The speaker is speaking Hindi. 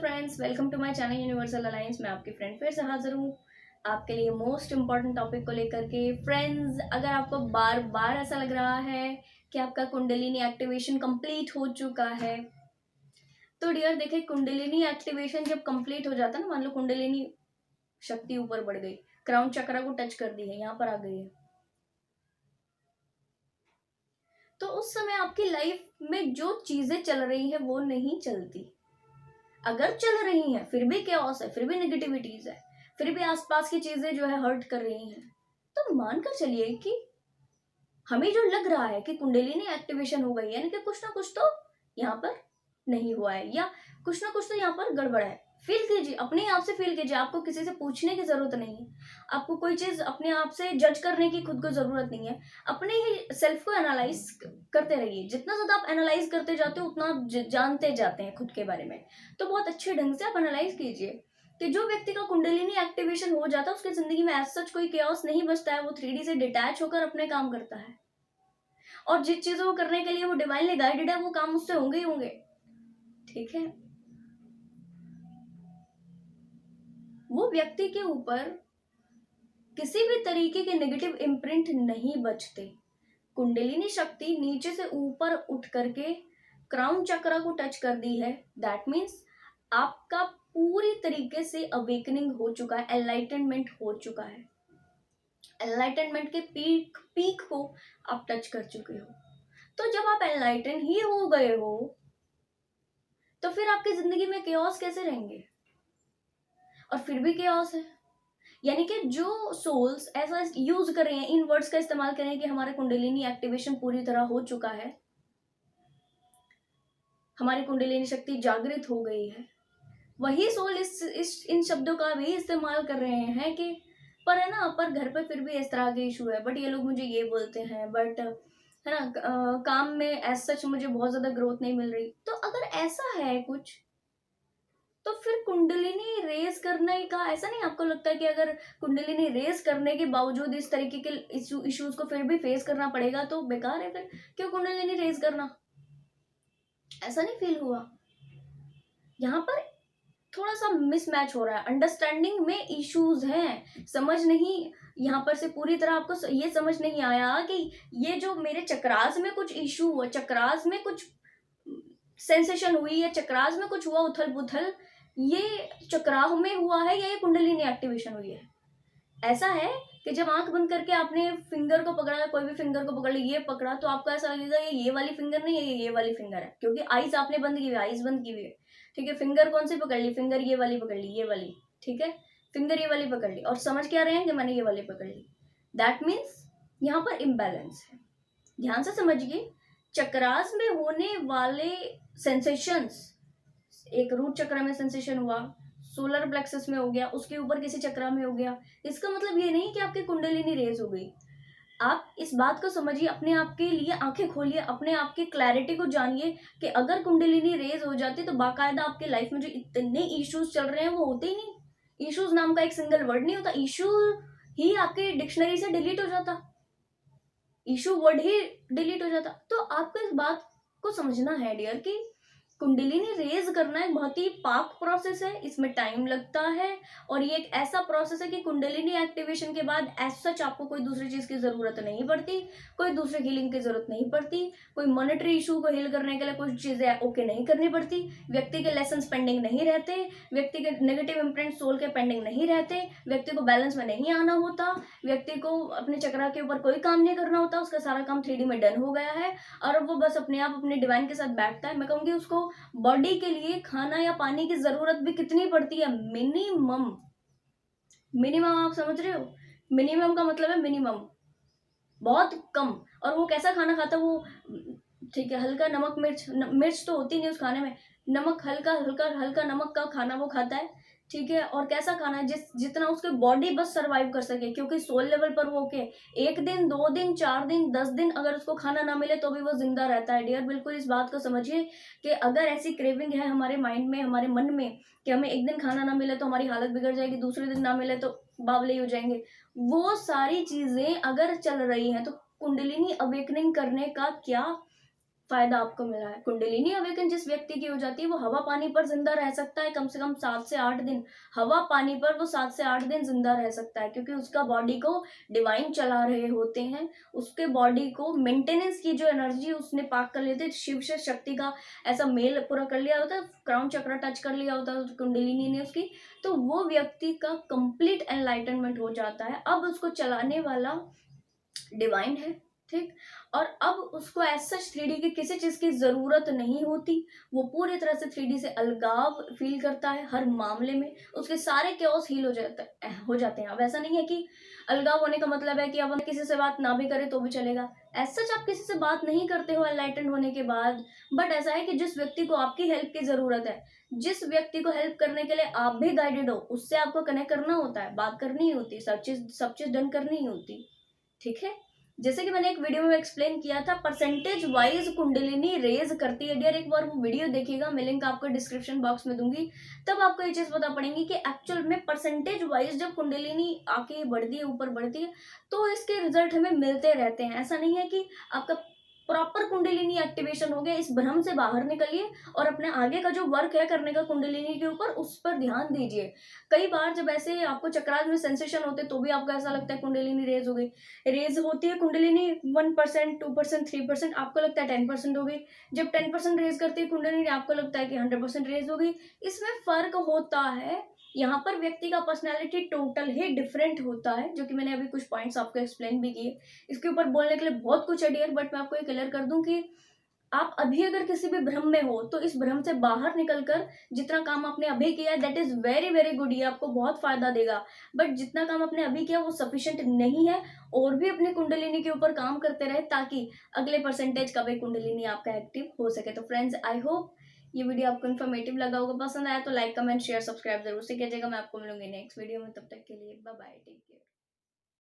Friends, welcome to my channel universal alliance. मैं आपकी फ्रेंड फिर से हाजिर हूँ आपके लिए मोस्ट इम्पॉर्टेंट टॉपिक को लेकर के। फ्रेंड्स, अगर आपको बार बार ऐसा लग रहा है कि आपका कुंडलिनी एक्टिवेशन कंप्लीट हो चुका है, तो डियर देखिए, कुंडलिनी एक्टिवेशन जब कंप्लीट हो जाता है ना, मान लो कुंडलिनी शक्ति ऊपर बढ़ गई, क्राउन चक्रा को टच कर दी है, यहाँ पर आ गई है, तो उस समय आपकी लाइफ में जो चीजें चल रही है वो नहीं चलती। अगर चल रही हैं फिर भी केओस है, फिर भी नेगेटिविटीज है, फिर भी आसपास की चीजें जो है हर्ट कर रही हैं, तो मानकर चलिए कि हमें जो लग रहा है कि कुंडलिनी एक्टिवेशन हो गई है, यानी कि कुछ ना कुछ तो यहाँ पर नहीं हुआ है, या कुछ ना कुछ तो यहाँ पर गड़बड़ है। फील कीजिए, अपने आप से फील कीजिए। आपको किसी से पूछने की जरूरत नहीं है, आपको कोई चीज अपने आप से जज करने की खुद को जरूरत नहीं है। अपने ही सेल्फ को एनालाइज करते रहिए। जितना ज्यादा आप एनालाइज करते जाते हो उतना आप जानते जाते हैं खुद के बारे में। तो बहुत अच्छे ढंग से आप एनालाइज कीजिए कि जो व्यक्ति का कुंडलिनी एक्टिवेशन हो जाता है उसकी जिंदगी में एज सच कोई केओस नहीं बचता है। वो 3D से डिटैच होकर अपने काम करता है, और जिस चीजों को करने के लिए वो डिवाइनली गाइडेड है वो काम उससे होंगे ही होंगे। ठीक है, वो व्यक्ति के ऊपर किसी भी तरीके के नेगेटिव इम्प्रिंट नहीं बचते। कुंडलिनी शक्ति नीचे से ऊपर उठ करके क्राउन चक्र को टच कर दी है, दैट मीन्स आपका पूरी तरीके से अवेकनिंग हो चुका है, एनलाइटनमेंट हो चुका है। एनलाइटनमेंट के पीक को आप टच कर चुके हो। तो जब आप एनलाइटन ही हो गए हो तो फिर आपकी जिंदगी में केओस कैसे रहेंगे? और फिर भी केओस है, यानी कि जो सोल्स ऐसा यूज कर रहे हैं, इन वर्ड्स का इस्तेमाल कर रहे हैं कि हमारे कुंडलिनी एक्टिवेशन पूरी तरह हो चुका है, हमारी कुंडलिनी शक्ति जागृत हो गई है, वही सोल इन शब्दों का भी इस्तेमाल कर रहे हैं कि पर है ना, पर घर पे फिर भी इस तरह के इशू है, बट ये लोग मुझे ये बोलते हैं, बट है ना, काम में एज सच मुझे बहुत ज्यादा ग्रोथ नहीं मिल रही। तो अगर ऐसा है कुछ, तो फिर कुंडलिनी रेस करने का ऐसा नहीं आपको लगता है कि अगर कुंडलिनी रेस करने के बावजूद इस तरीके के इश्यूज को फिर भी फेस करना पड़ेगा तो बेकार है? फिर क्यों कुंडलिनी रेस करना? ऐसा नहीं फील हुआ? यहाँ पर थोड़ा सा मिसमैच हो रहा है, अंडरस्टैंडिंग में इश्यूज हैं, समझ नहीं, यहाँ पर से पूरी तरह आपको ये समझ नहीं आया कि ये जो मेरे चक्रास में कुछ इशू हुआ, चक्रास में कुछ सेंसेशन हुई, या चक्रास में कुछ हुआ उथल पुथल, ये चक्राह में हुआ है या ये कुंडलिनी एक्टिवेशन हुई है? ऐसा है कि जब आंख बंद करके आपने फिंगर को पकड़ा, कोई भी फिंगर को पकड़ लिया, ये पकड़ा, तो आपको ऐसा लगेगा ये वाली फिंगर नहीं है, ये वाली फिंगर है, क्योंकि आईज आपने बंद की हुई, आईज बंद की हुई है। ठीक है, फिंगर कौन सी पकड़ ली? फिंगर ये वाली पकड़ ली, ये वाली। ठीक है, फिंगर ये वाली पकड़ ली, और समझ क्या रहे हैं कि मैंने ये वाली पकड़ ली। दैट मीन्स यहाँ पर इम्बैलेंस है। ध्यान से समझिए, चक्रास में होने वाले सेंसेशंस, एक रूट चक्र में सेंसेशन हुआ, सोलर प्लेक्सस में हो गया, उसके ऊपर किसी चक्र में हो गया, इसका मतलब ये नहीं कि आपकी कुंडलिनी रेज हो गई। आप इस बात को समझिए, अपने आप के लिए आंखें खोलिए, अपने आप की क्लैरिटी को जानिए कि अगर कुंडलिनी रेज हो जाती तो बाकायदा आपके लाइफ में जो इतने इश्यूज चल रहे हैं वो होते ही नहीं। इश्यूज नाम का एक सिंगल वर्ड नहीं होता, इशू ही आपके डिक्शनरी से डिलीट हो जाता, इशू वर्ड ही डिलीट हो जाता। तो आपको इस बात को समझना है डियर कि कुंडलिनी रेज करना एक बहुत ही पाक प्रोसेस है, इसमें टाइम लगता है, और ये एक ऐसा प्रोसेस है कि कुंडलिनी एक्टिवेशन के बाद एज सच आपको कोई दूसरी चीज की जरूरत नहीं पड़ती, कोई दूसरे हीलिंग की जरूरत नहीं पड़ती, कोई मॉनेटरी इशू को हील करने के लिए कुछ चीजें ओके नहीं करनी पड़ती, व्यक्ति के लेसन पेंडिंग नहीं रहते, व्यक्ति के नेगेटिव इम्प्रिंट सोल के पेंडिंग नहीं रहते, व्यक्ति को बैलेंस में नहीं आना होता, व्यक्ति को अपने चक्रा के ऊपर कोई काम नहीं करना होता, उसका सारा काम 3D में डन हो गया है, और वो बस अपने आप अपने डिवाइन के साथ बैठता है। मैं कहूंगी उसको बॉडी के लिए खाना या पानी की जरूरत भी कितनी पड़ती है? मिनिमम। मिनिमम आप समझ रहे हो? मिनिमम का मतलब है मिनिमम, बहुत कम। और वो कैसा खाना खाता है वो? ठीक है, हल्का नमक मिर्च, मिर्च तो होती नहीं उस खाने में, नमक, हल्का हल्का हल्का नमक का खाना वो खाता है। ठीक है, और कैसा खाना है? जितना उसके बॉडी बस सरवाइव कर सके, क्योंकि सोल लेवल पर वो ओके, 1 दिन 2 दिन 4 दिन 10 दिन अगर उसको खाना ना मिले तो भी वो जिंदा रहता है। डियर, बिल्कुल इस बात को समझिए कि अगर ऐसी क्रेविंग है हमारे माइंड में, हमारे मन में, कि हमें एक दिन खाना ना मिले तो हमारी हालत बिगड़ जाएगी, दूसरे दिन ना मिले तो बावले हो जाएंगे, वो सारी चीजें अगर चल रही हैं तो कुंडलिनी अवेकनिंग करने का क्या फायदा आपको मिला है। कुंडलिनी अवेकन जिस व्यक्ति की हो जाती है वो हवा पानी पर जिंदा रह सकता है कम से कम 7 से 8 दिन। हवा पानी पर वो 7 से 8 दिन जिंदा रह सकता है, क्योंकि उसका बॉडी को डिवाइन चला रहे होते हैं। उसके बॉडी को मेंटेनेंस की जो एनर्जी उसने पाक कर लेते, शिव से शक्ति का ऐसा मेल पूरा कर लिया होता है, क्राउन चक्र टच कर लिया होता है कुंडलिनी ने उसकी, तो वो व्यक्ति का कंप्लीट एनलाइटनमेंट हो जाता है। अब उसको चलाने वाला डिवाइन है, ठीक। और अब उसको एज सच 3D की किसी चीज की जरूरत नहीं होती। वो पूरी तरह से 3D से अलगाव फील करता है हर मामले में। उसके सारे क्योस हील हो जाते हैं। अब ऐसा नहीं है कि अलगाव होने का मतलब है कि अब हम किसी से बात ना भी करें तो भी चलेगा। एज सच आप किसी से बात नहीं करते हो एनलाइटेंड होने के बाद, बट ऐसा है कि जिस व्यक्ति को आपकी हेल्प की जरूरत है, जिस व्यक्ति को हेल्प करने के लिए आप भी गाइडेड हो, उससे आपको कनेक्ट करना होता है, बात करनी होती है, सब चीज डन करनी होती, ठीक है। जैसे कि मैंने एक वीडियो में एक्सप्लेन किया था, परसेंटेज वाइज कुंडलिनी रेज करती है डियर। एक बार वो वीडियो देखिएगा, मैं लिंक आपको डिस्क्रिप्शन बॉक्स में दूंगी, तब आपको ये चीज पता पड़ेगी कि एक्चुअल में परसेंटेज वाइज जब कुंडलिनी आके बढ़ती है, ऊपर बढ़ती है, तो इसके रिजल्ट हमें मिलते रहते हैं। ऐसा नहीं है कि आपका प्रॉपर कुंडलिनी एक्टिवेशन हो गया। इस भ्रम से बाहर निकलिए और अपने आगे का जो वर्क है करने का कुंडलिनी के ऊपर, उस पर ध्यान दीजिए। कई बार जब ऐसे आपको चक्रास में सेंसेशन होते तो भी आपको ऐसा लगता है कुंडलिनी रेज हो गई। रेज होती है कुंडलिनी 1%, 2%, 3%, आपको लगता है 10% हो गई। जब 10% रेज करती है कुंडलिनी, आपको लगता है कि 100% रेज हो गई। इसमें फर्क होता है। यहाँ पर व्यक्ति का पर्सनैलिटी टोटल ही डिफरेंट होता है, जो कि मैंने अभी कुछ पॉइंट्स आपको एक्सप्लेन भी किए। इसके ऊपर बोलने के लिए बहुत कुछ है डियर, बट मैं आपको ये क्लियर कर दूं कि आप अभी अगर किसी भी भ्रम में हो तो इस भ्रम से बाहर निकलकर जितना काम आपने अभी किया है that is very very good, ये आपको बहुत फायदा देगा। बट जितना काम आपने अभी किया वो सफिशिएंट नहीं है। और भी अपनी कुंडलिनी के ऊपर काम करते रहे ताकि अगले परसेंटेज का भी कुंडलिनी आपका एक्टिव हो सके। तो फ्रेंड्स, आई होप ये वीडियो आपको इन्फॉर्मेटिव लगा होगा। पसंद आया तो लाइक, कमेंट, शेयर, सब्सक्राइब जरूर से कीजिएगा। मैं आपको मिलूंगी नेक्स्ट वीडियो में, तब तक के लिए बाय बाय, टेक केयर।